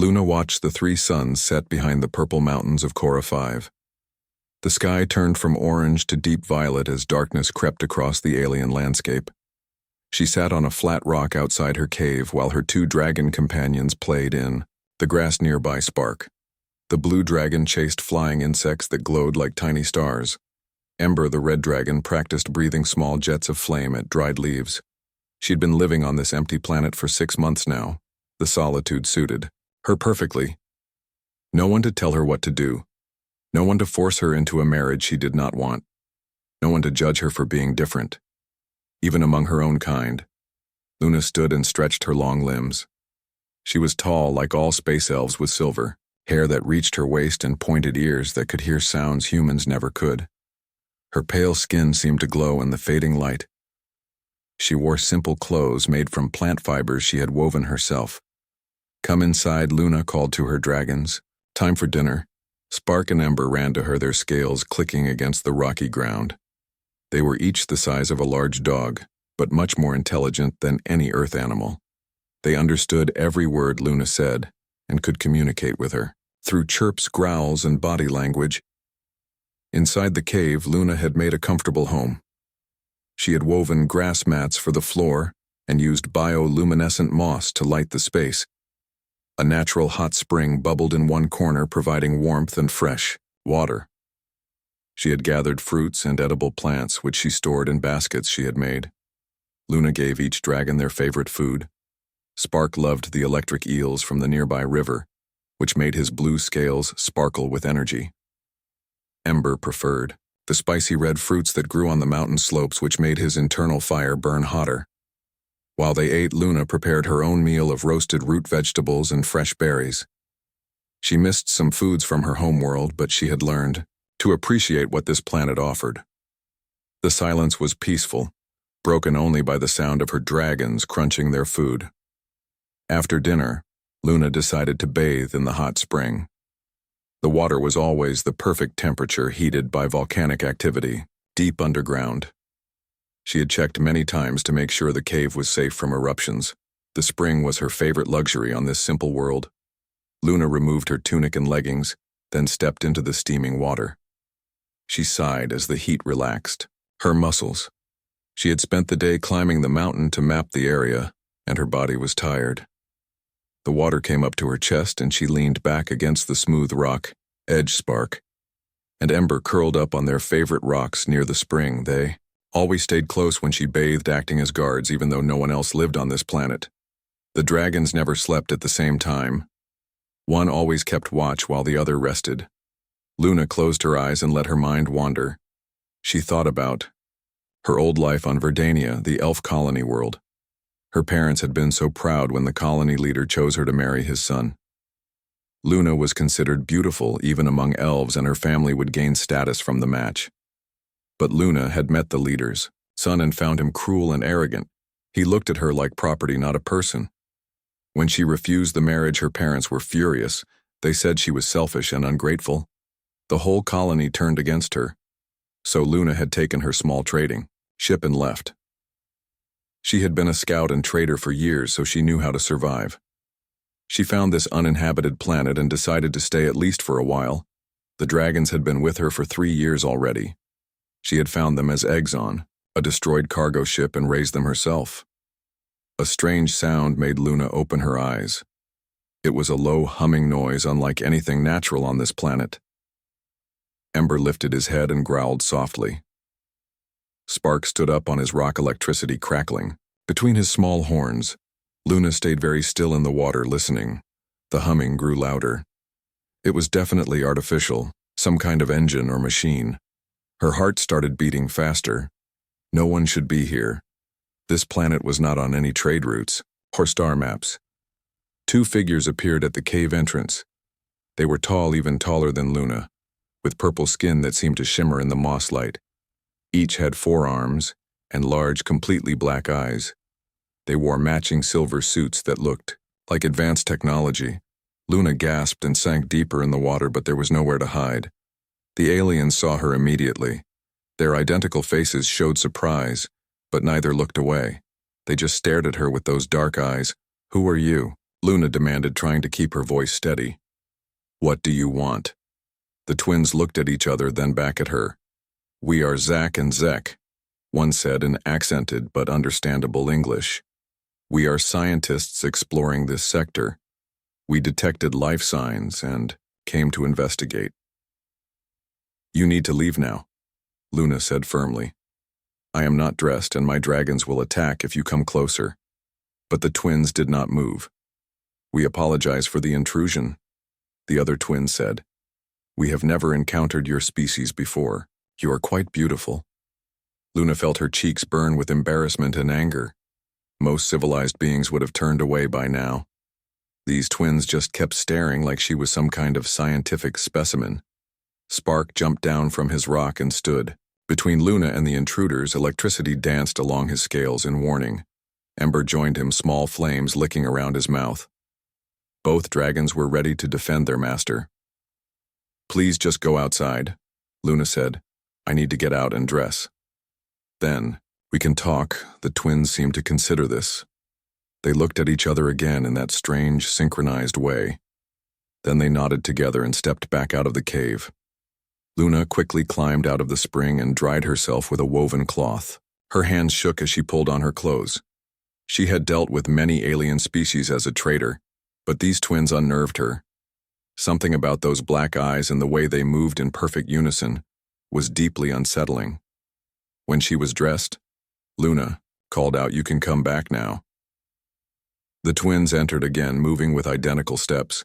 Luna watched the three suns set behind the purple mountains of Cora 5. The sky turned from orange to deep violet as darkness crept across the alien landscape. She sat on a flat rock outside her cave while her two dragon companions played in the grass nearby spark. The blue dragon chased flying insects that glowed like tiny stars. Ember, the red dragon, practiced breathing small jets of flame at dried leaves. She'd been living on this empty planet for 6 months now. The solitude suited her perfectly. No one to tell her what to do. No one to force her into a marriage she did not want. No one to judge her for being different. Even among her own kind. Luna stood and stretched her long limbs. She was tall like all space elves with silver, hair that reached her waist and pointed ears that could hear sounds humans never could. Her pale skin seemed to glow in the fading light. She wore simple clothes made from plant fibers she had woven herself. "Come inside," Luna called to her dragons. "Time for dinner." Spark and Ember ran to her, their scales clicking against the rocky ground. They were each the size of a large dog, but much more intelligent than any earth animal. They understood every word Luna said and could communicate with her through chirps, growls, and body language. Inside the cave, Luna had made a comfortable home. She had woven grass mats for the floor and used bioluminescent moss to light the space. A natural hot spring bubbled in one corner, providing warmth and fresh water. She had gathered fruits and edible plants, which she stored in baskets she had made. Luna gave each dragon their favorite food. Spark loved the electric eels from the nearby river, which made his blue scales sparkle with energy. Ember preferred the spicy red fruits that grew on the mountain slopes, which made his internal fire burn hotter. While they ate, Luna prepared her own meal of roasted root vegetables and fresh berries. She missed some foods from her homeworld, but she had learned to appreciate what this planet offered. The silence was peaceful, broken only by the sound of her dragons crunching their food. After dinner, Luna decided to bathe in the hot spring. The water was always the perfect temperature, heated by volcanic activity, deep underground. She had checked many times to make sure the cave was safe from eruptions. The spring was her favorite luxury on this simple world. Luna removed her tunic and leggings, then stepped into the steaming water. She sighed as the heat relaxed her muscles. She had spent the day climbing the mountain to map the area, and her body was tired. The water came up to her chest, and she leaned back against the smooth rock, edge Spark and Ember curled up on their favorite rocks near the spring. They always stayed close when she bathed, acting as guards even though no one else lived on this planet. The dragons never slept at the same time. One always kept watch while the other rested. Luna closed her eyes and let her mind wander. She thought about her old life on Verdania, the elf colony world. Her parents had been so proud when the colony leader chose her to marry his son. Luna was considered beautiful even among elves, and her family would gain status from the match. But Luna had met the leader's son and found him cruel and arrogant. He looked at her like property, not a person. When she refused the marriage, her parents were furious. They said she was selfish and ungrateful. The whole colony turned against her. So Luna had taken her small trading ship and left. She had been a scout and trader for years, so she knew how to survive. She found this uninhabited planet and decided to stay at least for a while. The dragons had been with her for 3 years already. She had found them as eggs on a destroyed cargo ship and raised them herself. A strange sound made Luna open her eyes. It was a low humming noise unlike anything natural on this planet. Ember lifted his head and growled softly. Spark stood up on his rock, electricity crackling between his small horns. Luna stayed very still in the water, listening. The humming grew louder. It was definitely artificial, some kind of engine or machine. Her heart started beating faster. No one should be here. This planet was not on any trade routes or star maps. 2 figures appeared at the cave entrance. They were tall, even taller than Luna, with purple skin that seemed to shimmer in the moss light. Each had 4 arms and large, completely black eyes. They wore matching silver suits that looked like advanced technology. Luna gasped and sank deeper in the water, but there was nowhere to hide. The aliens saw her immediately. Their identical faces showed surprise, but neither looked away. They just stared at her with those dark eyes. "Who are you?" Luna demanded, trying to keep her voice steady. "What do you want?" The twins looked at each other, then back at her. "We are Zack and Zek," one said in accented but understandable English. "We are scientists exploring this sector. We detected life signs and came to investigate." "You need to leave now," Luna said firmly. "I am not dressed and my dragons will attack if you come closer." But the twins did not move. "We apologize for the intrusion," the other twin said. "We have never encountered your species before. You are quite beautiful." Luna felt her cheeks burn with embarrassment and anger. Most civilized beings would have turned away by now. These twins just kept staring like she was some kind of scientific specimen. Spark jumped down from his rock and stood. Between Luna and the intruders, electricity danced along his scales in warning. Ember joined him, small flames licking around his mouth. Both dragons were ready to defend their master. "Please just go outside," Luna said. "I need to get out and dress." "Then, we can talk." The twins seemed to consider this. They looked at each other again in that strange, synchronized way. Then they nodded together and stepped back out of the cave. Luna quickly climbed out of the spring and dried herself with a woven cloth. Her hands shook as she pulled on her clothes. She had dealt with many alien species as a trader, but these twins unnerved her. Something about those black eyes and the way they moved in perfect unison was deeply unsettling. When she was dressed, Luna called out, "You can come back now." The twins entered again, moving with identical steps.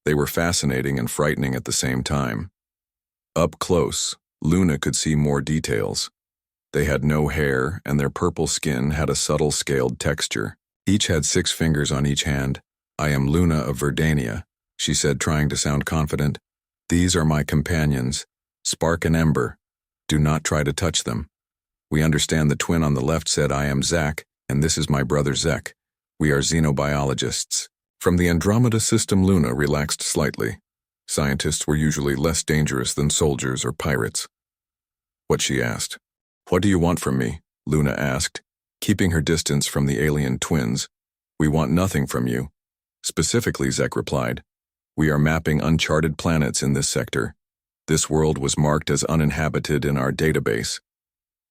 They were fascinating and frightening at the same time. Up close, Luna could see more details. They had no hair, and their purple skin had a subtle scaled texture. Each had 6 fingers on each hand. "I am Luna of Verdania," she said, trying to sound confident. "These are my companions, Spark and Ember. Do not try to touch them." "We understand," the twin on the left said. "I am Zack, and this is my brother Zek. We are xenobiologists." From the Andromeda system, Luna relaxed slightly. Scientists were usually less dangerous than soldiers or pirates. What, she asked. "What do you want from me?" Luna asked, keeping her distance from the alien twins. "We want nothing from you." Specifically, Zek replied, "We are mapping uncharted planets in this sector. This world was marked as uninhabited in our database."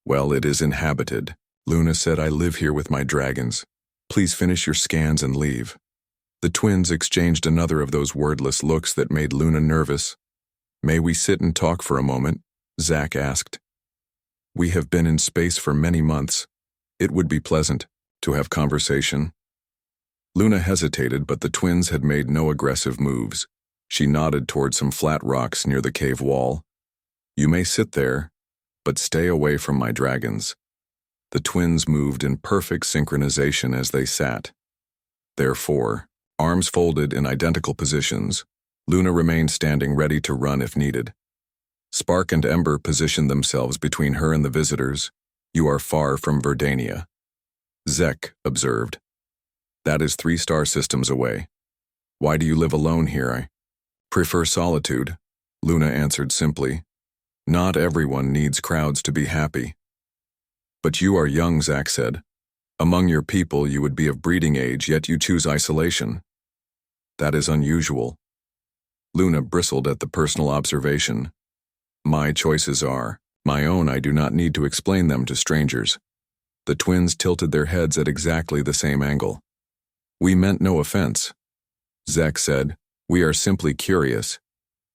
"Well, it is inhabited," Luna said. "I live here with my dragons. Please finish your scans and leave." The twins exchanged another of those wordless looks that made Luna nervous. "May we sit and talk for a moment?" Zack asked. "We have been in space for many months. It would be pleasant to have conversation." Luna hesitated, but the twins had made no aggressive moves. She nodded toward some flat rocks near the cave wall. "You may sit there, but stay away from my dragons." The twins moved in perfect synchronization as they sat. Therefore, arms folded in identical positions, Luna remained standing, ready to run if needed. Spark and Ember positioned themselves between her and the visitors. "You are far from Verdania," Zek observed. "That is 3 star systems away. Why do you live alone here?" "I prefer solitude," Luna answered simply. "Not everyone needs crowds to be happy." "But you are young," Zak said. "Among your people you would be of breeding age, yet you choose isolation. That is unusual." Luna bristled at the personal observation. "My choices are my own. I do not need to explain them to strangers." The twins tilted their heads at exactly the same angle. "We meant no offense," Zek said. "We are simply curious.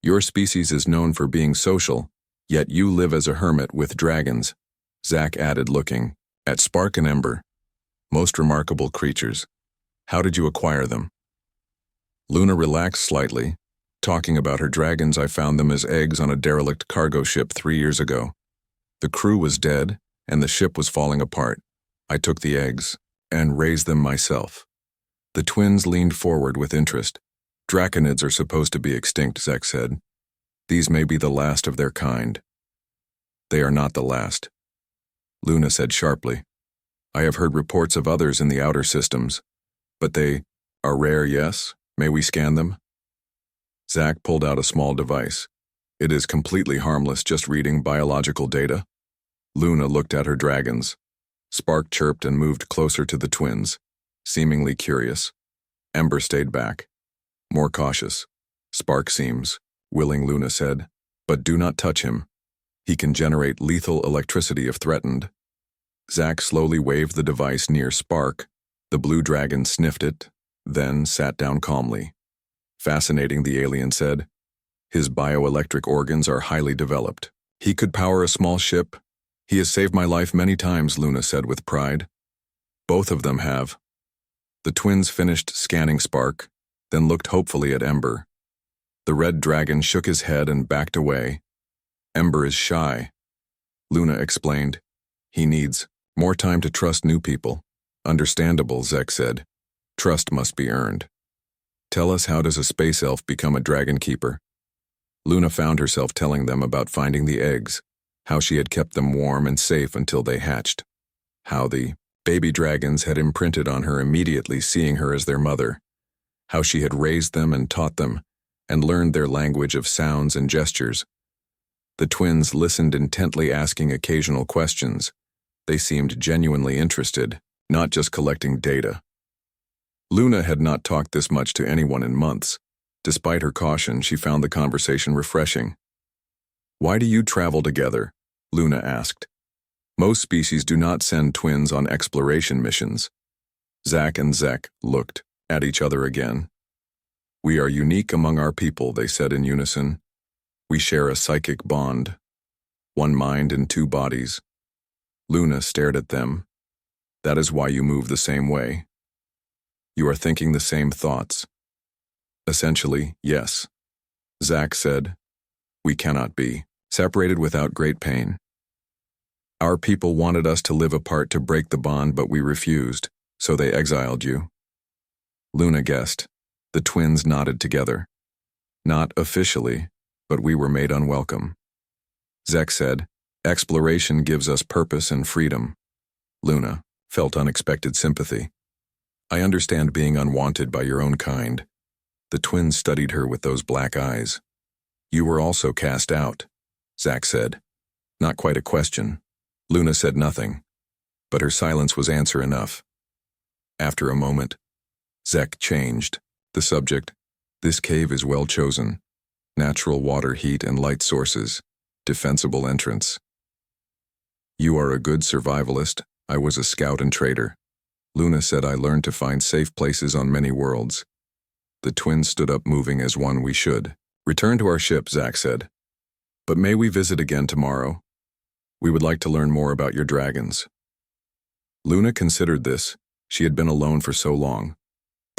Your species is known for being social, yet you live as a hermit with dragons." Zak added, looking at Spark and Ember. "Most remarkable creatures. How did you acquire them?" Luna relaxed slightly, talking about her dragons. "I found them as eggs on a derelict cargo ship 3 years ago. The crew was dead, and the ship was falling apart. I took the eggs and raised them myself." The twins leaned forward with interest. "Draconids are supposed to be extinct," Zek said. "These may be the last of their kind." "They are not the last," Luna said sharply. "I have heard reports of others in the outer systems, but they are rare, yes? May we scan them?" Zak pulled out a small device. "It is completely harmless, just reading biological data." Luna looked at her dragons. Spark chirped and moved closer to the twins, seemingly curious. Ember stayed back, more cautious. Spark seems willing, Luna said, but do not touch him. He can generate lethal electricity if threatened. Zack slowly waved the device near Spark. The blue dragon sniffed it, then sat down calmly. Fascinating, the alien said. His bioelectric organs are highly developed. He could power a small ship. He has saved my life many times, Luna said with pride. Both of them have. The twins finished scanning Spark, then looked hopefully at Ember. The red dragon shook his head and backed away. Ember is shy, Luna explained. He needs more time to trust new people. Understandable, Zek said. Trust must be earned. Tell us, how does a space elf become a dragon keeper? Luna found herself telling them about finding the eggs, how she had kept them warm and safe until they hatched, how the baby dragons had imprinted on her immediately seeing her as their mother, how she had raised them and taught them, and learned their language of sounds and gestures. The twins listened intently, asking occasional questions. They seemed genuinely interested, not just collecting data. Luna had not talked this much to anyone in months. Despite her caution, she found the conversation refreshing. Why do you travel together? Luna asked. Most species do not send twins on exploration missions. Zack and Zek looked at each other again. We are unique among our people, they said in unison. We share a psychic bond. One mind in two bodies. Luna stared at them. That is why you move the same way. You are thinking the same thoughts. Essentially, yes. Zack said, we cannot be separated without great pain. Our people wanted us to live apart to break the bond, but we refused, so they exiled you. Luna guessed. The twins nodded together. Not officially, but we were made unwelcome. Zek said, exploration gives us purpose and freedom. Luna felt unexpected sympathy. I understand being unwanted by your own kind. The twins studied her with those black eyes. You were also cast out, Zack said. Not quite a question. Luna said nothing, but her silence was answer enough. After a moment, Zek changed the subject. This cave is well chosen. Natural water, heat, and light sources. Defensible entrance. You are a good survivalist. I was a scout and trader. Luna said I learned to find safe places on many worlds. The twins stood up, moving as one. We should return to our ship, Zack said. But may we visit again tomorrow? We would like to learn more about your dragons. Luna considered this. She had been alone for so long.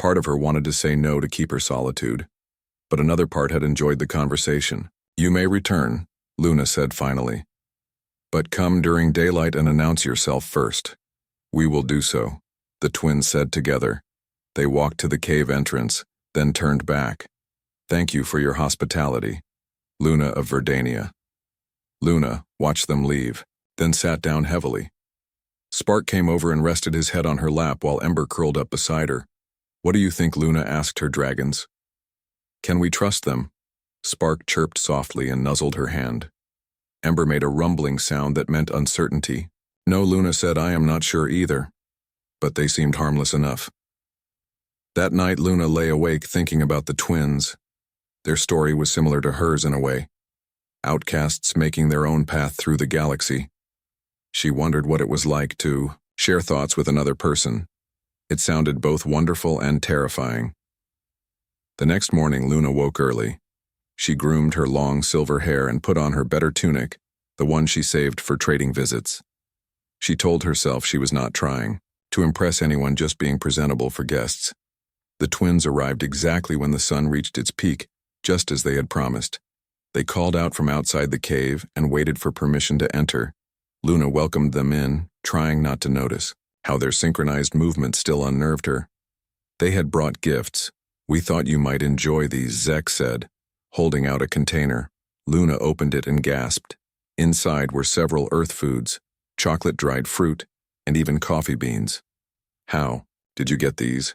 Part of her wanted to say no to keep her solitude, but another part had enjoyed the conversation. You may return, Luna said finally. But come during daylight and announce yourself first. We will do so, the twins said together. They walked to the cave entrance, then turned back. Thank you for your hospitality, Luna of Verdania. Luna watched them leave, then sat down heavily. Spark came over and rested his head on her lap while Ember curled up beside her. What do you think? Luna asked her dragons. Can we trust them? Spark chirped softly and nuzzled her hand. Ember made a rumbling sound that meant uncertainty. No, Luna said, I am not sure either. But they seemed harmless enough. That night, Luna lay awake thinking about the twins. Their story was similar to hers in a way. Outcasts making their own path through the galaxy. She wondered what it was like to share thoughts with another person. It sounded both wonderful and terrifying. The next morning, Luna woke early. She groomed her long silver hair and put on her better tunic, the one she saved for trading visits. She told herself she was not trying to impress anyone, just being presentable for guests. The twins arrived exactly when the sun reached its peak, just as they had promised. They called out from outside the cave and waited for permission to enter. Luna welcomed them in, trying not to notice how their synchronized movements still unnerved her. They had brought gifts. We thought you might enjoy these, Zek said, holding out a container. Luna opened it and gasped. Inside were several earth foods, chocolate, dried fruit, and even coffee beans. How did you get these?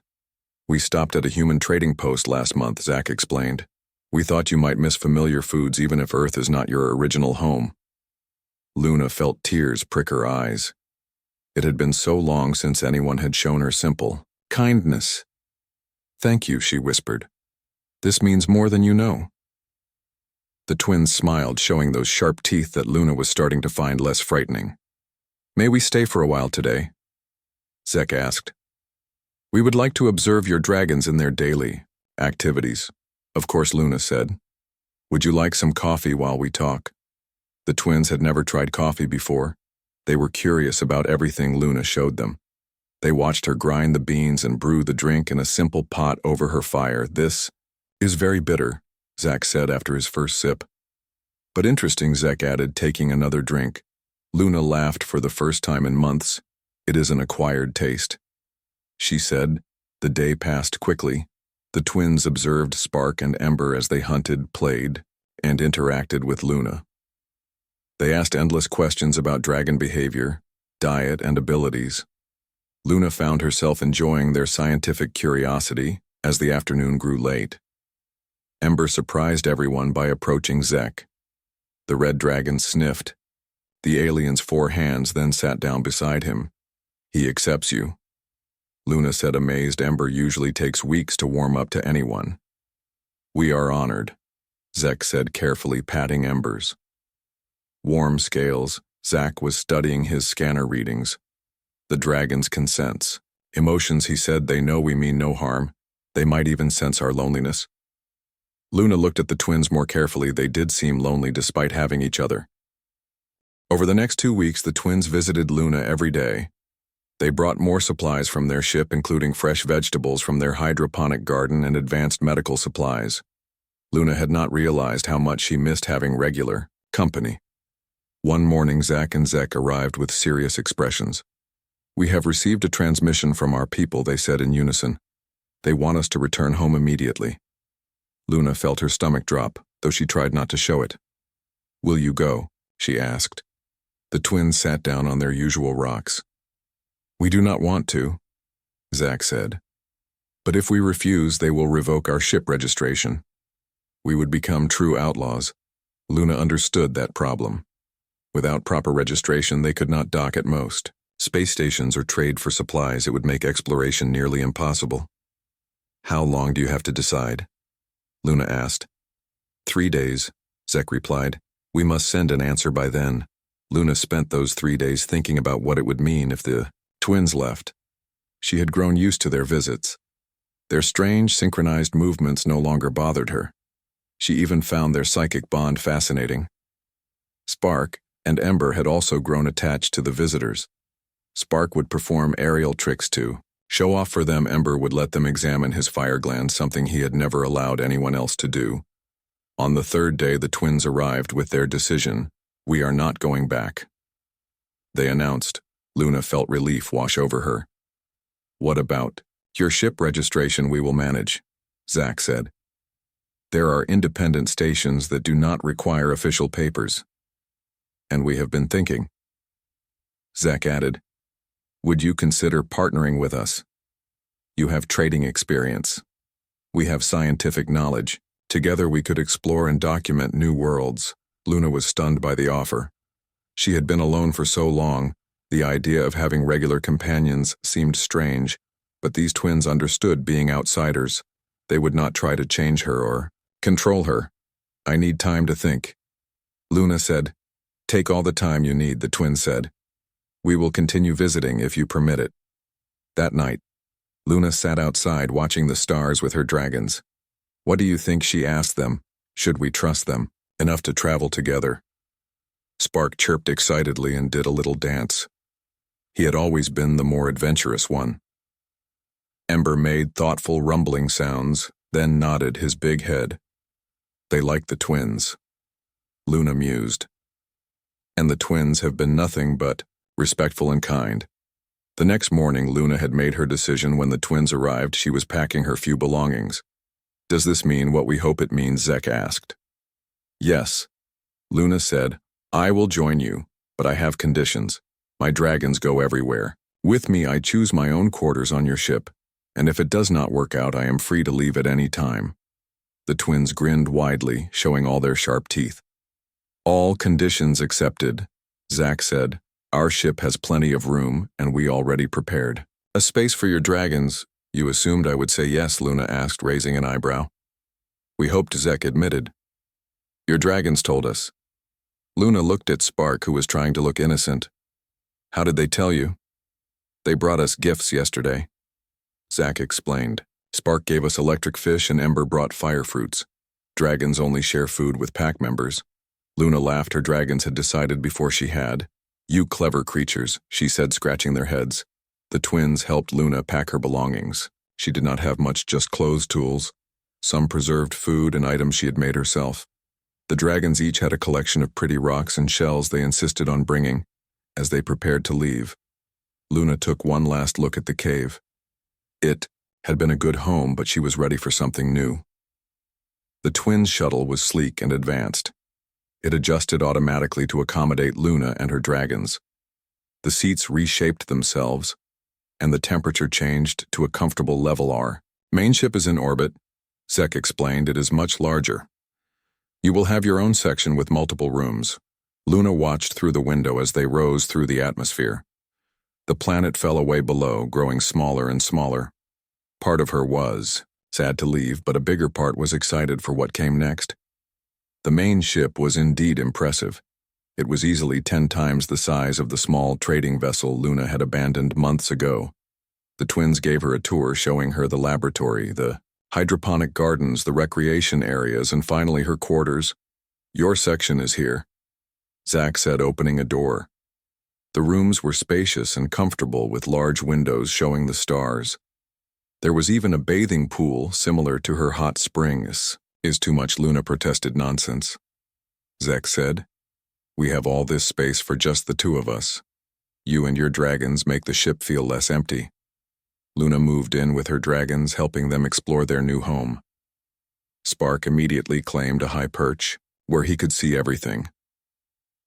We stopped at a human trading post last month, Zach explained. We thought you might miss familiar foods even if Earth is not your original home. Luna felt tears prick her eyes. It had been so long since anyone had shown her simple kindness. "Thank you," she whispered. "This means more than you know." The twins smiled, showing those sharp teeth that Luna was starting to find less frightening. "May we stay for a while today?" Zek asked. "We would like to observe your dragons in their daily activities," of course, Luna said. "Would you like some coffee while we talk?" The twins had never tried coffee before. They were curious about everything Luna showed them. They watched her grind the beans and brew the drink in a simple pot over her fire. "This is very bitter," Zach said after his first sip. "But interesting," Zek added, taking another drink. Luna laughed for the first time in months. "It is an acquired taste," she said. The day passed quickly. The twins observed Spark and Ember as they hunted, played, and interacted with Luna. They asked endless questions about dragon behavior, diet, and abilities. Luna found herself enjoying their scientific curiosity as the afternoon grew late. Ember surprised everyone by approaching Zek. The red dragon sniffed. The alien's 4 hands then sat down beside him. "He accepts you," Luna said, amazed. Ember usually takes weeks to warm up to anyone. "We are honored," Zek said, carefully patting Ember's warm scales. Zach was studying his scanner readings. "The dragons consents. Emotions," he said. "They know we mean no harm. They might even sense our loneliness." Luna looked at the twins more carefully. They did seem lonely despite having each other. Over the next 2 weeks, the twins visited Luna every day. They brought more supplies from their ship, including fresh vegetables from their hydroponic garden and advanced medical supplies. Luna had not realized how much she missed having regular company. One morning, Zach and Zek arrived with serious expressions. "We have received a transmission from our people," they said in unison. "They want us to return home immediately." Luna felt her stomach drop, though she tried not to show it. "Will you go?" she asked. The twins sat down on their usual rocks. "We do not want to," Zach said. "But if we refuse, they will revoke our ship registration. We would become true outlaws." Luna understood that problem. Without proper registration, they could not dock at most space stations or trade for supplies. It would make exploration nearly impossible. "How long do you have to decide?" Luna asked. 3 days, Zek replied. "We must send an answer by then." Luna spent those 3 days thinking about what it would mean if the twins left. She had grown used to their visits. Their strange, synchronized movements no longer bothered her. She even found their psychic bond fascinating. Spark and Ember had also grown attached to the visitors. Spark would perform aerial tricks to show off for them. Ember would let them examine his fire gland, something he had never allowed anyone else to do. On the 3rd day, the twins arrived with their decision. "We are not going back," they announced. Luna felt relief wash over her. "What about your ship registration? We will manage," Zach said. "There are independent stations that do not require official papers. And we have been thinking," Zach added. "Would you consider partnering with us? You have trading experience. We have scientific knowledge. Together we could explore and document new worlds." Luna was stunned by the offer. She had been alone for so long. The idea of having regular companions seemed strange, but these twins understood being outsiders. They would not try to change her or control her. "I need time to think," Luna said. "Take all the time you need," the twins said. "We will continue visiting if you permit it." That night, Luna sat outside watching the stars with her dragons. "What do you think?" she asked them. "Should we trust them enough to travel together?" Spark chirped excitedly and did a little dance. He had always been the more adventurous one. Ember made thoughtful rumbling sounds, then nodded his big head. They liked the twins. Luna mused. And the twins have been nothing but respectful and kind. The next morning, Luna had made her decision. When the twins arrived, she was packing her few belongings. "Does this mean what we hope it means?" Zek asked. "Yes," Luna said. "I will join you, but I have conditions. My dragons go everywhere. With me, I choose my own quarters on your ship, and if it does not work out, I am free to leave at any time." The twins grinned widely, showing all their sharp teeth. "All conditions accepted," Zach said. "Our ship has plenty of room, and we already prepared a space for your dragons. You assumed I would say yes, Luna asked, raising an eyebrow. We hoped, Zek admitted. Your dragons told us. Luna looked at Spark, who was trying to look innocent. How did they tell you? They brought us gifts yesterday. Zach explained. Spark gave us electric fish and Ember brought fire fruits. Dragons only share food with pack members. Luna laughed. Her dragons had decided before she had. You clever creatures, she said, scratching their heads. The twins helped Luna pack her belongings. She did not have much, just clothes, tools, some preserved food and items she had made herself. The dragons each had a collection of pretty rocks and shells they insisted on bringing as they prepared to leave. Luna took one last look at the cave. It had been a good home, but she was ready for something new. The twins' shuttle was sleek and advanced. It adjusted automatically to accommodate Luna and her dragons. The seats reshaped themselves, and the temperature changed to a comfortable level R. Main ship is in orbit, Zek explained. It is much larger. You will have your own section with multiple rooms. Luna watched through the window as they rose through the atmosphere. The planet fell away below, growing smaller and smaller. Part of her was sad to leave, but a bigger part was excited for what came next. The main ship was indeed impressive. It was easily 10 times the size of the small trading vessel Luna had abandoned months ago. The twins gave her a tour, showing her the laboratory, the hydroponic gardens, the recreation areas, and finally her quarters. Your section is here, Zach said, opening a door. The rooms were spacious and comfortable, with large windows showing the stars. There was even a bathing pool similar to her hot springs. Is too much, Luna protested. Nonsense, Zek said. We have all this space for just the two of us. You and your dragons make the ship feel less empty. Luna moved in with her dragons, helping them explore their new home. Spark immediately claimed a high perch, where he could see everything.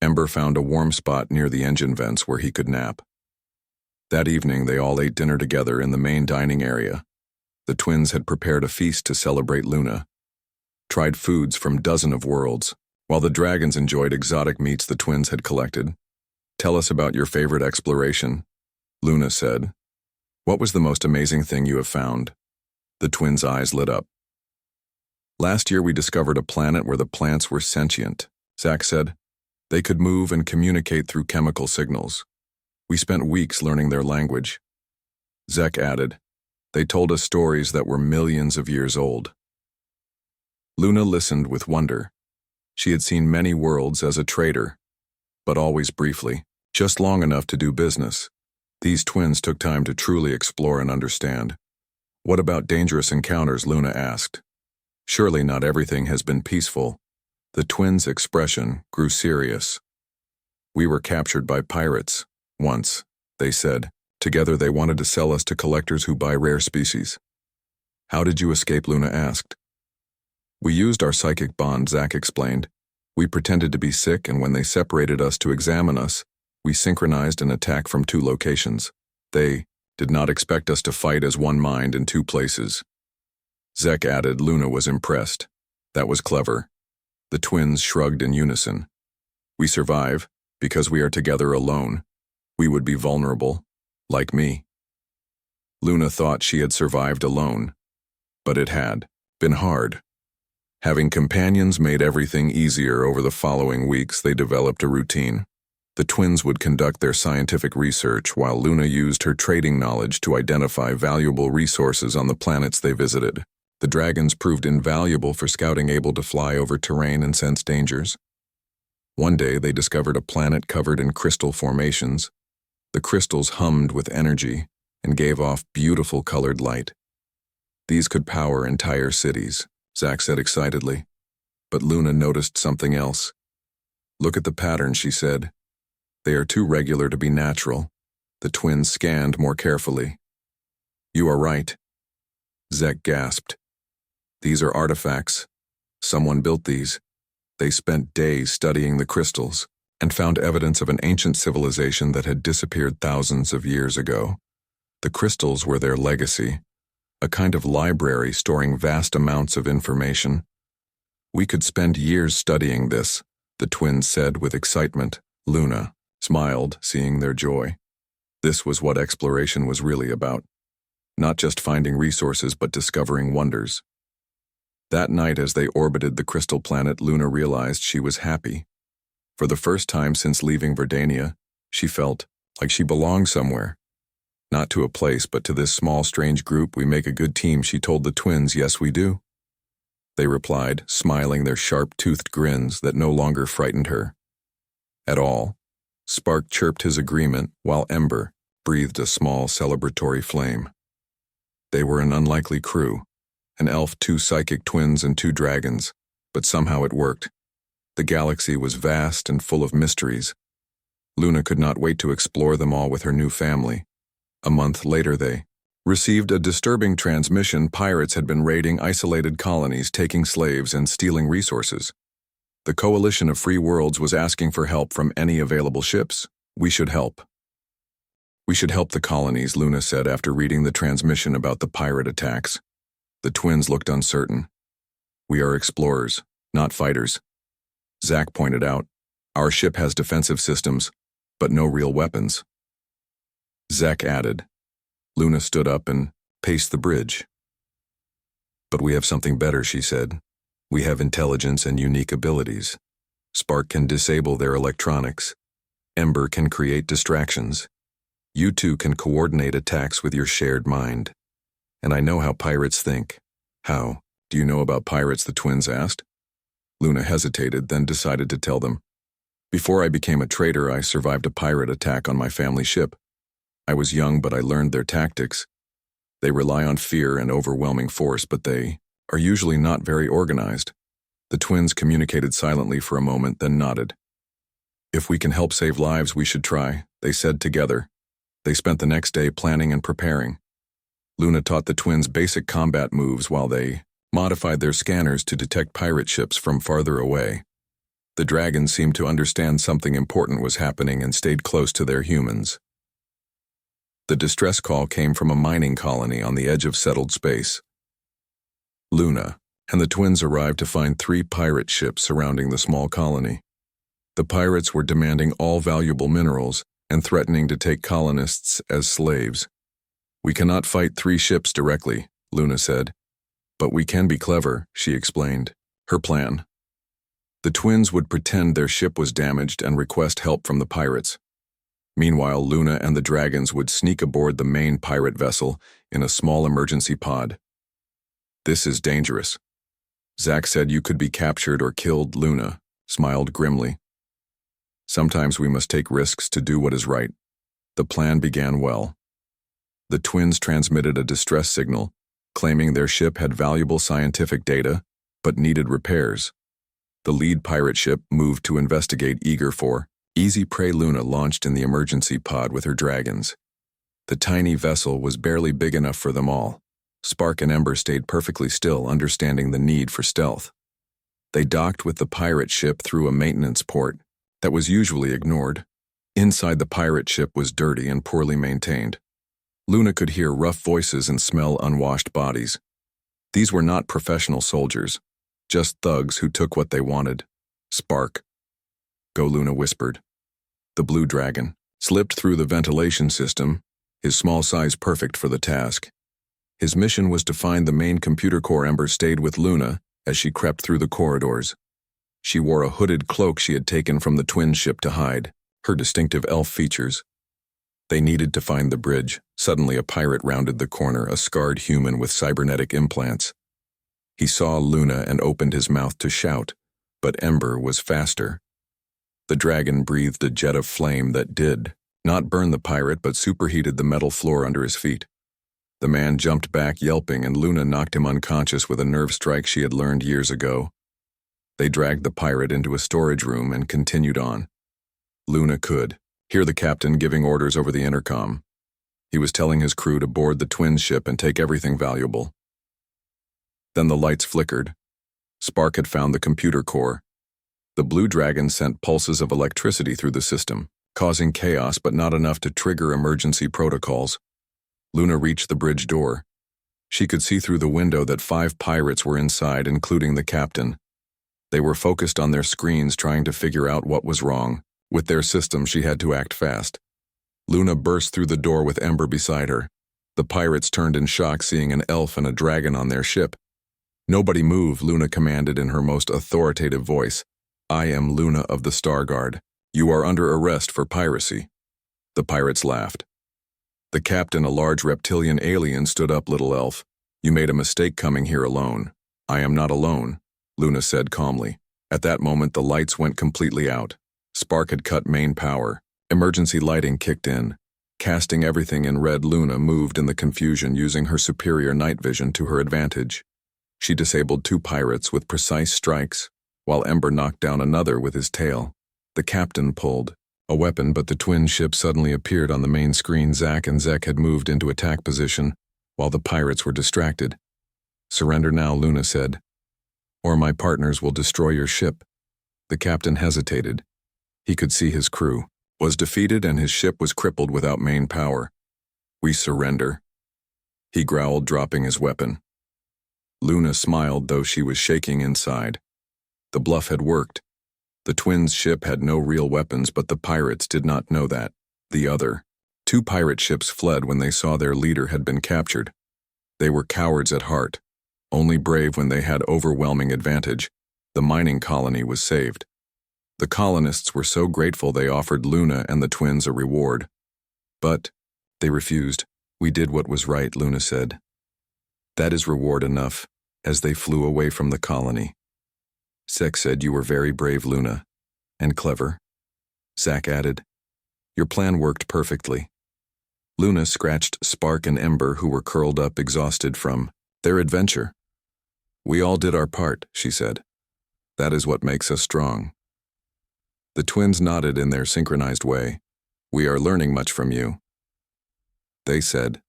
Ember found a warm spot near the engine vents where he could nap. That evening, they all ate dinner together in the main dining area. The twins had prepared a feast to celebrate Luna. Tried foods from dozens of worlds, while the dragons enjoyed exotic meats the twins had collected. Tell us about your favorite exploration, Luna said. What was the most amazing thing you have found? The twins' eyes lit up. Last year we discovered a planet where the plants were sentient, Zach said. They could move and communicate through chemical signals. We spent weeks learning their language. Zek added, they told us stories that were millions of years old. Luna listened with wonder. She had seen many worlds as a trader, but always briefly, just long enough to do business. These twins took time to truly explore and understand. What about dangerous encounters? Luna asked. Surely not everything has been peaceful. The twins' expression grew serious. We were captured by pirates, once, they said. Together they wanted to sell us to collectors who buy rare species. How did you escape? Luna asked. We used our psychic bond, Zach explained. We pretended to be sick, and when they separated us to examine us, we synchronized an attack from 2 locations. They did not expect us to fight as one mind in 2 places. Zek added. Luna was impressed. That was clever. The twins shrugged in unison. We survive because we are together. Alone, we would be vulnerable, like me. Luna thought she had survived alone, but it had been hard. Having companions made everything easier. Over the following weeks, they developed a routine. The twins would conduct their scientific research while Luna used her trading knowledge to identify valuable resources on the planets they visited. The dragons proved invaluable for scouting, able to fly over terrain and sense dangers. One day, they discovered a planet covered in crystal formations. The crystals hummed with energy and gave off beautiful colored light. These could power entire cities, Zach said excitedly. But Luna noticed something else. Look at the pattern, she said. They are too regular to be natural. The twins scanned more carefully. You are right, Zek gasped. These are artifacts. Someone built these. They spent days studying the crystals and found evidence of an ancient civilization that had disappeared thousands of years ago. The crystals were their legacy, a kind of library storing vast amounts of information. We could spend years studying this, the twins said with excitement. Luna smiled, seeing their joy. This was what exploration was really about. not just finding resources but discovering wonders. That night as they orbited the crystal planet, Luna realized she was happy. For the first time since leaving Verdania, she felt like she belonged somewhere. Not to a place, but to this small, strange group. We make a good team, she told the twins. Yes, we do, they replied, smiling their sharp-toothed grins that no longer frightened her at all. Spark chirped his agreement, while Ember breathed a small celebratory flame. They were an unlikely crew, an elf, 2 psychic twins, and 2 dragons, but somehow it worked. The galaxy was vast and full of mysteries. Luna could not wait to explore them all with her new family. A month later they received a disturbing transmission. Pirates had been raiding isolated colonies, taking slaves and stealing resources. The Coalition of Free Worlds was asking for help from any available ships. We should help. We should help the colonies, Luna said after reading the transmission about the pirate attacks. The twins looked uncertain. We are explorers, not fighters, Zack pointed out. Our ship has defensive systems, but no real weapons. Zack added. Luna stood up and paced the bridge. But we have something better, she said. We have intelligence and unique abilities. Spark can disable their electronics. Ember can create distractions. You two can coordinate attacks with your shared mind. And I know how pirates think. How? Do you know about pirates? The twins asked. Luna hesitated, then decided to tell them. Before I became a traitor, I survived a pirate attack on my family ship. I was young, but I learned their tactics. They rely on fear and overwhelming force, but they are usually not very organized. The twins communicated silently for a moment, then nodded. If we can help save lives, we should try, they said together. They spent the next day planning and preparing. Luna taught the twins basic combat moves while they modified their scanners to detect pirate ships from farther away. The dragons seemed to understand something important was happening and stayed close to their humans. The distress call came from a mining colony on the edge of settled space. Luna and the twins arrived to find 3 pirate ships surrounding the small colony. The pirates were demanding all valuable minerals and threatening to take colonists as slaves. We cannot fight 3 ships directly, Luna said. But we can be clever, she explained. Her plan. The twins would pretend their ship was damaged and request help from the pirates. Meanwhile, Luna and the dragons would sneak aboard the main pirate vessel in a small emergency pod. This is dangerous. Zack said you could be captured or killed. Luna smiled grimly. Sometimes we must take risks to do what is right. The plan began well. The twins transmitted a distress signal, claiming their ship had valuable scientific data, but needed repairs. The lead pirate ship moved to investigate, eager for easy prey. Luna launched in the emergency pod with her dragons. The tiny vessel was barely big enough for them all. Spark and Ember stayed perfectly still, understanding the need for stealth. They docked with the pirate ship through a maintenance port that was usually ignored. Inside, the pirate ship was dirty and poorly maintained. Luna could hear rough voices and smell unwashed bodies. These were not professional soldiers, just thugs who took what they wanted. Spark. Go, Luna whispered. The blue dragon slipped through the ventilation system, his small size perfect for the task. His mission was to find the main computer core. Ember stayed with Luna as she crept through the corridors. She wore a hooded cloak she had taken from the twin ship to hide her distinctive elf features. They needed to find the bridge. Suddenly a pirate rounded the corner, a scarred human with cybernetic implants. He saw Luna and opened his mouth to shout, but Ember was faster. The dragon breathed a jet of flame that did not burn the pirate but superheated the metal floor under his feet. The man jumped back, yelping, and Luna knocked him unconscious with a nerve strike she had learned years ago. They dragged the pirate into a storage room and continued on. Luna could hear the captain giving orders over the intercom. He was telling his crew to board the twin ship and take everything valuable. Then the lights flickered. Spark had found the computer core. The blue dragon sent pulses of electricity through the system, causing chaos but not enough to trigger emergency protocols. Luna reached the bridge door. She could see through the window that 5 pirates were inside, including the captain. They were focused on their screens trying to figure out what was wrong. With their system, she had to act fast. Luna burst through the door with Ember beside her. The pirates turned in shock, seeing an elf and a dragon on their ship. "Nobody move," Luna commanded in her most authoritative voice. "I am Luna of the Star Guard. You are under arrest for piracy." The pirates laughed. The captain, a large reptilian alien, stood up. "Little elf, you made a mistake coming here alone." "I am not alone," Luna said calmly. At that moment, the lights went completely out. Spark had cut main power. Emergency lighting kicked in. Casting everything in red, Luna moved in the confusion, using her superior night vision to her advantage. She disabled 2 pirates with precise strikes, while Ember knocked down another with his tail. The captain pulled a weapon, but the twin ship suddenly appeared on the main screen. Zack and Zek had moved into attack position, while the pirates were distracted. "Surrender now," Luna said, "or my partners will destroy your ship." The captain hesitated. He could see his crew was defeated and his ship was crippled without main power. "We surrender," he growled, dropping his weapon. Luna smiled, though she was shaking inside. The bluff had worked. The twins' ship had no real weapons, but the pirates did not know that. The other 2 pirate ships fled when they saw their leader had been captured. They were cowards at heart, only brave when they had overwhelming advantage. The mining colony was saved. The colonists were so grateful they offered Luna and the twins a reward. But they refused. "We did what was right," Luna said. "That is reward enough," as they flew away from the colony. Zek said, "You were very brave, Luna, and clever." Zack added, "Your plan worked perfectly." Luna scratched Spark and Ember, who were curled up exhausted from their adventure. "We all did our part," she said. "That is what makes us strong." The twins nodded in their synchronized way. "We are learning much from you," they said,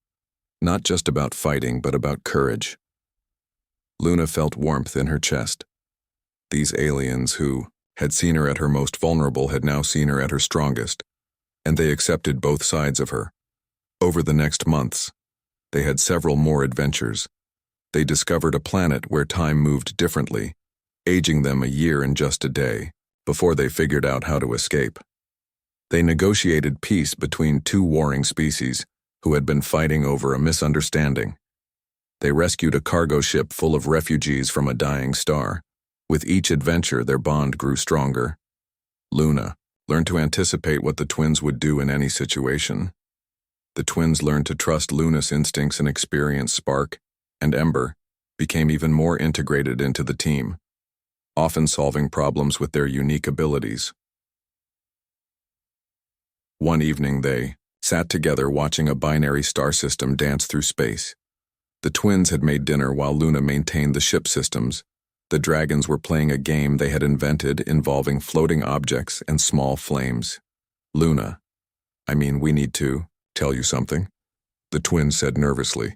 "not just about fighting, but about courage." Luna felt warmth in her chest. These aliens who had seen her at her most vulnerable had now seen her at her strongest, and they accepted both sides of her. Over the next months, they had several more adventures. They discovered a planet where time moved differently, aging them a year in just a day, before they figured out how to escape. They negotiated peace between 2 warring species who had been fighting over a misunderstanding. They rescued a cargo ship full of refugees from a dying star. With each adventure, their bond grew stronger. Luna learned to anticipate what the twins would do in any situation. The twins learned to trust Luna's instincts and experience. Spark and Ember became even more integrated into the team, often solving problems with their unique abilities. One evening, they sat together watching a binary star system dance through space. The twins had made dinner while Luna maintained the ship systems. The dragons were playing a game they had invented involving floating objects and small flames. "Luna, we need to tell you something," the twins said nervously.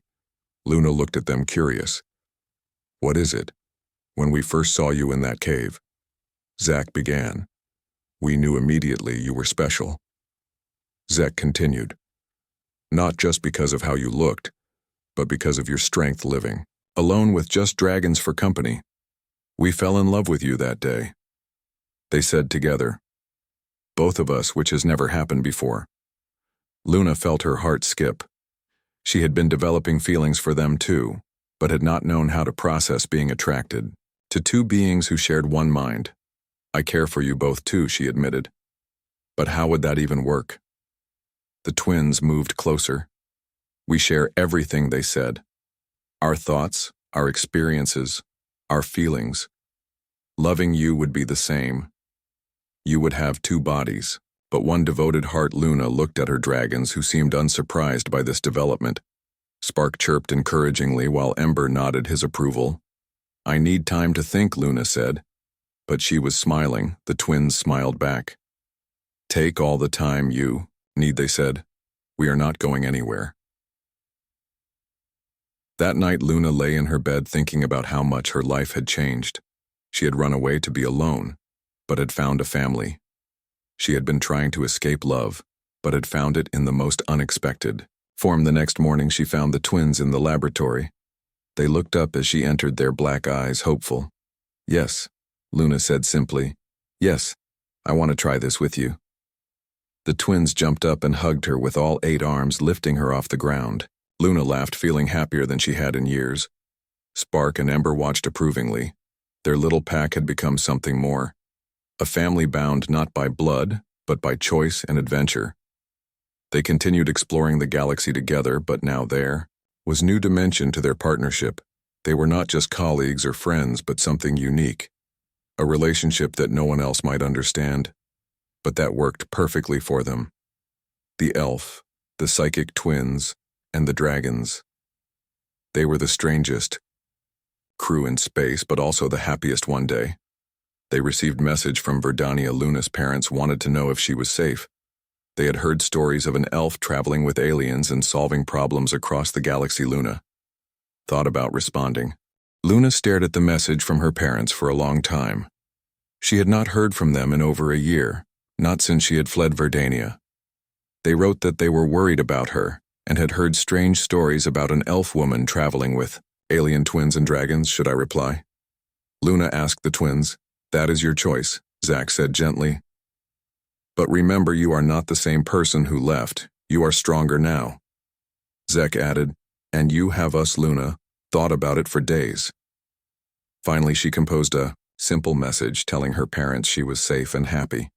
Luna looked at them, curious. "What is it?" "When we first saw you in that cave," Zack began, "we knew immediately you were special." Zek continued, "Not just because of how you looked, but because of your strength living alone with just dragons for company. We fell in love with you that day," they said together. "Both of us, which has never happened before." Luna felt her heart skip. She had been developing feelings for them too, but had not known how to process being attracted to 2 beings who shared one mind. "I care for you both too," she admitted. "But how would that even work?" The twins moved closer. "We share everything," they said. "Our thoughts, our experiences, our feelings. Loving you would be the same. You would have 2 bodies, but one devoted heart." Luna looked at her dragons, who seemed unsurprised by this development. Spark chirped encouragingly while Ember nodded his approval. "I need time to think," Luna said. But she was smiling. The twins smiled back. "Take all the time you need," they said. "We are not going anywhere." That night, Luna lay in her bed thinking about how much her life had changed. She had run away to be alone, but had found a family. She had been trying to escape love, but had found it in the most unexpected form. The next morning, she found the twins in the laboratory. They looked up as she entered, their black eyes hopeful. "Yes," Luna said simply. "Yes, I want to try this with you." The twins jumped up and hugged her with all 8 arms, lifting her off the ground. Luna laughed, feeling happier than she had in years. Spark and Ember watched approvingly. Their little pack had become something more. A family bound not by blood, but by choice and adventure. They continued exploring the galaxy together, but now there was new dimension to their partnership. They were not just colleagues or friends, but something unique. A relationship that no one else might understand, but that worked perfectly for them. The elf, the psychic twins, and the dragons. They were the strangest crew in space, but also the happiest one day. They received message from Verdania. Luna's parents wanted to know if she was safe. They had heard stories of an elf traveling with aliens and solving problems across the galaxy. Luna thought about responding. Luna stared at the message from her parents for a long time. She had not heard from them in over a year, not since she had fled Verdania. They wrote that they were worried about her and had heard strange stories about an elf woman traveling with alien twins and dragons. Should I reply? Luna asked the twins. That is your choice, Zack said gently. But remember, you are not the same person who left. You are stronger now. Zack added, and you have us. Luna thought about it for days. Finally, she composed a simple message telling her parents she was safe and happy.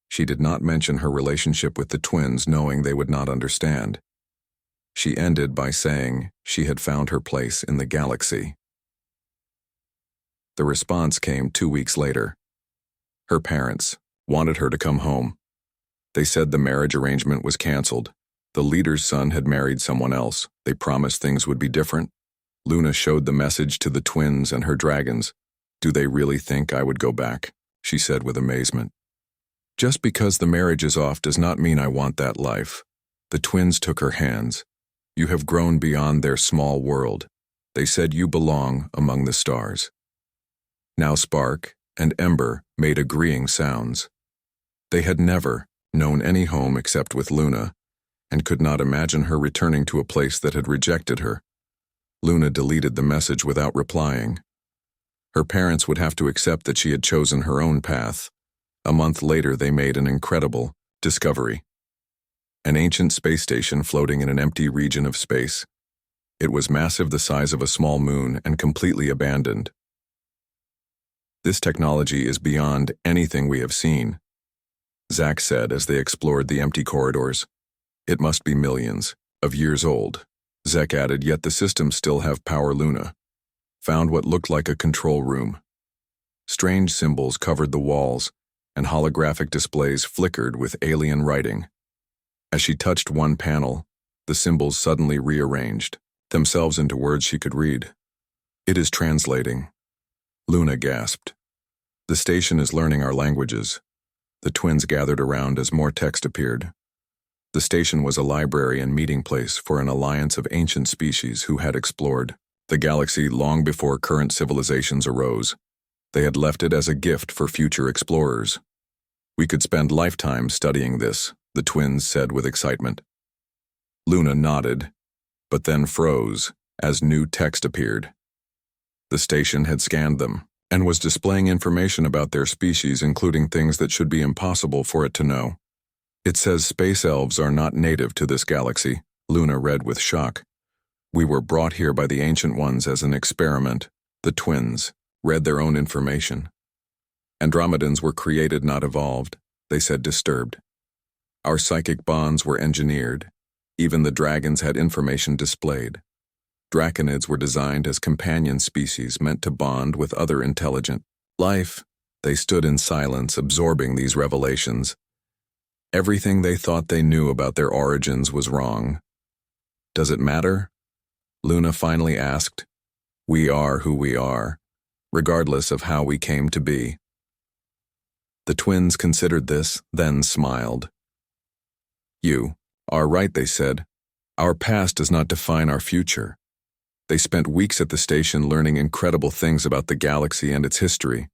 She did not mention her relationship with the twins, knowing they would not understand. She ended by saying she had found her place in the galaxy. The response came 2 weeks later. Her parents wanted her to come home. They said the marriage arrangement was canceled. The leader's son had married someone else. They promised things would be different. Luna showed the message to the twins and her dragons. Do they really think I would go back? She said with amazement. Just because the marriage is off does not mean I want that life. The twins took her hands. You have grown beyond their small world. They said you belong among the stars. Now Spark and Ember made agreeing sounds. They had never known any home except with Luna, and could not imagine her returning to a place that had rejected her. Luna deleted the message without replying. Her parents would have to accept that she had chosen her own path. A month later, they made an incredible discovery. An ancient space station floating in an empty region of space. It was massive, the size of a small moon, and completely abandoned. This technology is beyond anything we have seen, Zack said as they explored the empty corridors. It must be millions of years old, Zack added, yet the systems still have power. Luna found what looked like a control room. Strange symbols covered the walls, and holographic displays flickered with alien writing. As she touched one panel, the symbols suddenly rearranged themselves into words she could read. It is translating, Luna gasped. The station is learning our languages. The twins gathered around as more text appeared. The station was a library and meeting place for an alliance of ancient species who had explored the galaxy long before current civilizations arose. They had left it as a gift for future explorers. We could spend lifetimes studying this, the twins said with excitement. Luna nodded, but then froze as new text appeared. The station had scanned them and was displaying information about their species, including things that should be impossible for it to know. It says space elves are not native to this galaxy, Luna read with shock. We were brought here by the Ancient Ones as an experiment. The twins read their own information. Andromedans were created, not evolved, they said, disturbed. Our psychic bonds were engineered. Even the dragons had information displayed. Draconids were designed as companion species meant to bond with other intelligent life. They stood in silence, absorbing these revelations. Everything they thought they knew about their origins was wrong. Does it matter? Luna finally asked. We are who we are, regardless of how we came to be. The twins considered this, then smiled. You are right, they said. Our past does not define our future. They spent weeks at the station learning incredible things about the galaxy and its history.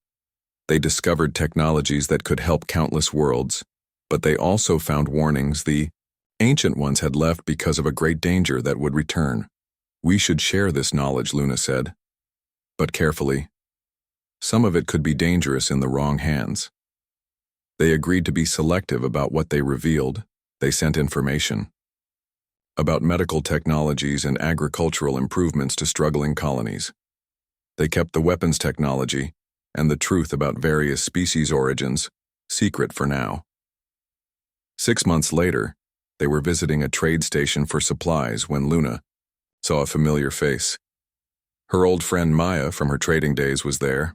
They discovered technologies that could help countless worlds, but they also found warnings. The Ancient Ones had left because of a great danger that would return. We should share this knowledge, Luna said. But carefully. Some of it could be dangerous in the wrong hands. They agreed to be selective about what they revealed. They sent information. about medical technologies and agricultural improvements to struggling colonies. They kept the weapons technology and the truth about various species origins secret for now. 6 months later, they were visiting a trade station for supplies when Luna saw a familiar face. Her old friend Maya from her trading days was there.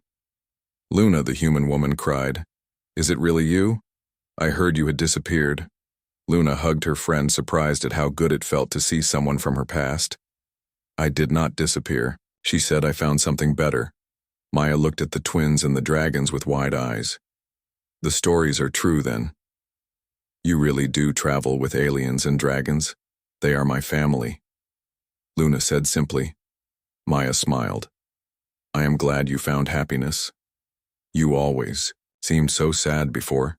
"Luna," the human woman cried, "is it really you? I heard you had disappeared." Luna hugged her friend, surprised at how good it felt to see someone from her past. "I did not disappear," she said. "I found something better." Maya looked at the twins and the dragons with wide eyes. "The stories are true, then. You really do travel with aliens and dragons? They are my family," Luna said simply. Maya smiled. "I am glad you found happiness. You always seemed so sad before."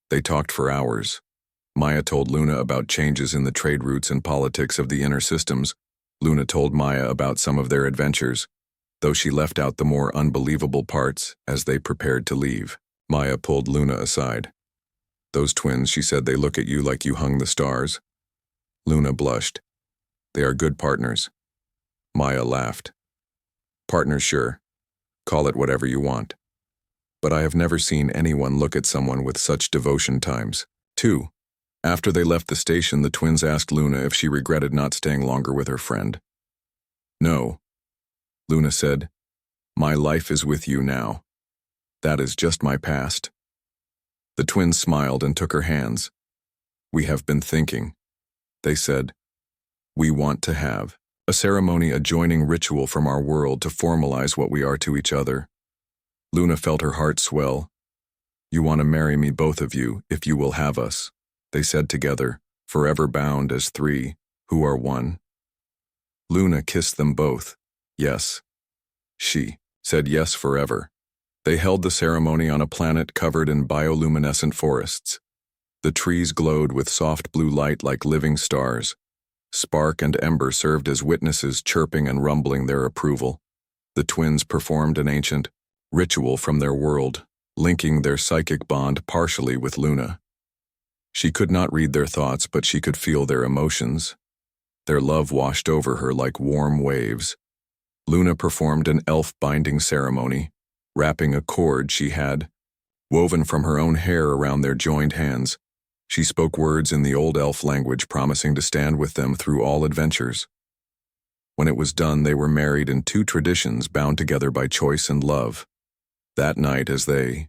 They talked for hours. Maya told Luna about changes in the trade routes and politics of the inner systems. Luna told Maya about some of their adventures, though she left out the more unbelievable parts as they prepared to leave. Maya pulled Luna aside. "Those twins," she said, "they look at you like you hung the stars." Luna blushed. "They are good partners." Maya laughed. "Partners, sure. Call it whatever you want. But I have never seen anyone look at someone with such devotion times. 2. After they left the station, the twins asked Luna if she regretted not staying longer with her friend. "No," Luna said. "My life is with you now. That is just my past." The twins smiled and took her hands. "We have been thinking," they said. "We want to have a ceremony, a joining ritual from our world to formalize what we are to each other." Luna felt her heart swell. "You want to marry me, both of you, if you will have us," they said together, forever bound as three, who are one. Luna kissed them both. Yes. She said yes forever. They held the ceremony on a planet covered in bioluminescent forests. The trees glowed with soft blue light like living stars. Spark and Ember served as witnesses, chirping and rumbling their approval. The twins performed an ancient ritual from their world, linking their psychic bond partially with Luna. She could not read their thoughts, but she could feel their emotions. Their love washed over her like warm waves. Luna performed an elf binding ceremony, wrapping a cord she had woven from her own hair around their joined hands. She spoke words in the old elf language, promising to stand with them through all adventures. When it was done, they were married in two traditions bound together by choice and love. That night, as they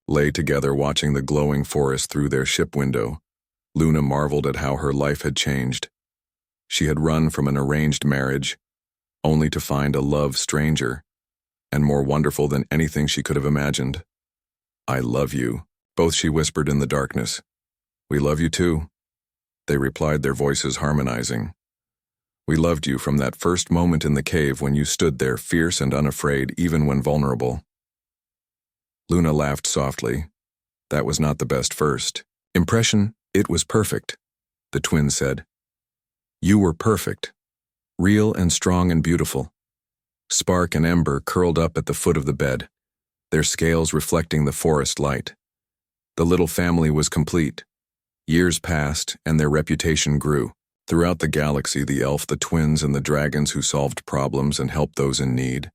lay together watching the glowing forest through their ship window, Luna marveled at how her life had changed. She had run from an arranged marriage, only to find a love stranger, and more wonderful than anything she could have imagined. "I love you," both she whispered in the darkness. "We love you too," they replied, their voices harmonizing. "We loved you from that first moment in the cave when you stood there fierce and unafraid even when vulnerable." Luna laughed softly. "That was not the best first impression. It was perfect," the twins said. "You were perfect, real and strong and beautiful." Spark and Ember curled up at the foot of the bed, their scales reflecting the forest light. The little family was complete. Years passed, and their reputation grew. Throughout the galaxy, the elf, the twins, and the dragons who solved problems and helped those in need.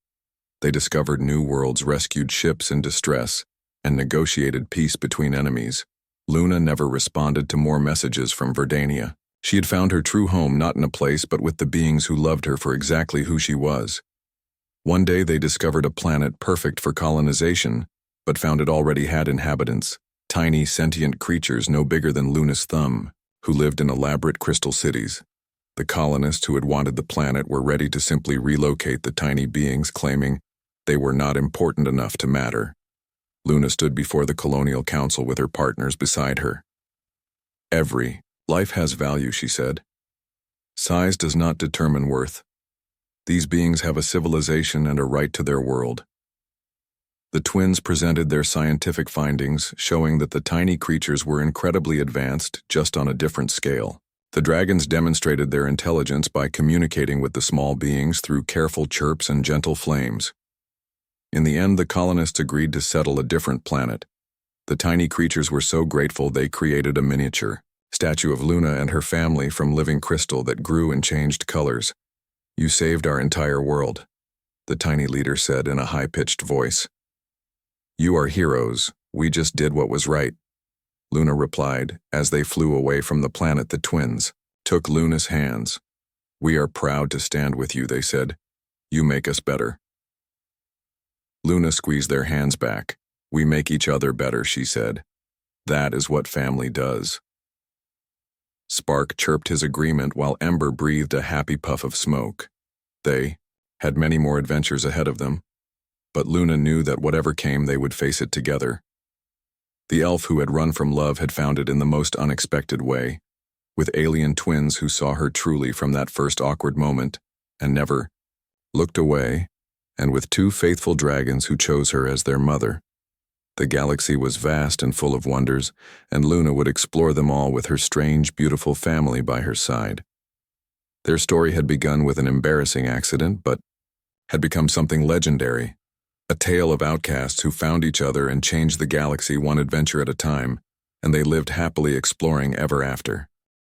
They discovered new worlds, rescued ships in distress, and negotiated peace between enemies. Luna never responded to more messages from Verdania. She had found her true home not in a place but with the beings who loved her for exactly who she was. One day they discovered a planet perfect for colonization, but found it already had inhabitants, tiny sentient creatures no bigger than Luna's thumb, who lived in elaborate crystal cities. The colonists who had wanted the planet were ready to simply relocate the tiny beings, claiming they were not important enough to matter. Luna stood before the Colonial Council with her partners beside her. "Every life has value," she said. "Size does not determine worth. These beings have a civilization and a right to their world." The twins presented their scientific findings, showing that the tiny creatures were incredibly advanced, just on a different scale. The dragons demonstrated their intelligence by communicating with the small beings through careful chirps and gentle flames. In the end, the colonists agreed to settle a different planet. The tiny creatures were so grateful they created a miniature statue of Luna and her family from living crystal that grew and changed colors. You saved our entire world, the tiny leader said in a high-pitched voice. You are heroes, we just did what was right, Luna replied as they flew away from the planet. The twins took Luna's hands. We are proud to stand with you, they said. You make us better. Luna squeezed their hands back. We make each other better, she said. That is what family does. Spark chirped his agreement while Ember breathed a happy puff of smoke. They had many more adventures ahead of them, but Luna knew that whatever came, they would face it together. The elf who had run from love had found it in the most unexpected way, with alien twins who saw her truly from that first awkward moment and never looked away, and with two faithful dragons who chose her as their mother. The galaxy was vast and full of wonders, and Luna would explore them all with her strange, beautiful family by her side. Their story had begun with an embarrassing accident, but had become something legendary, a tale of outcasts who found each other and changed the galaxy one adventure at a time, and they lived happily exploring ever after.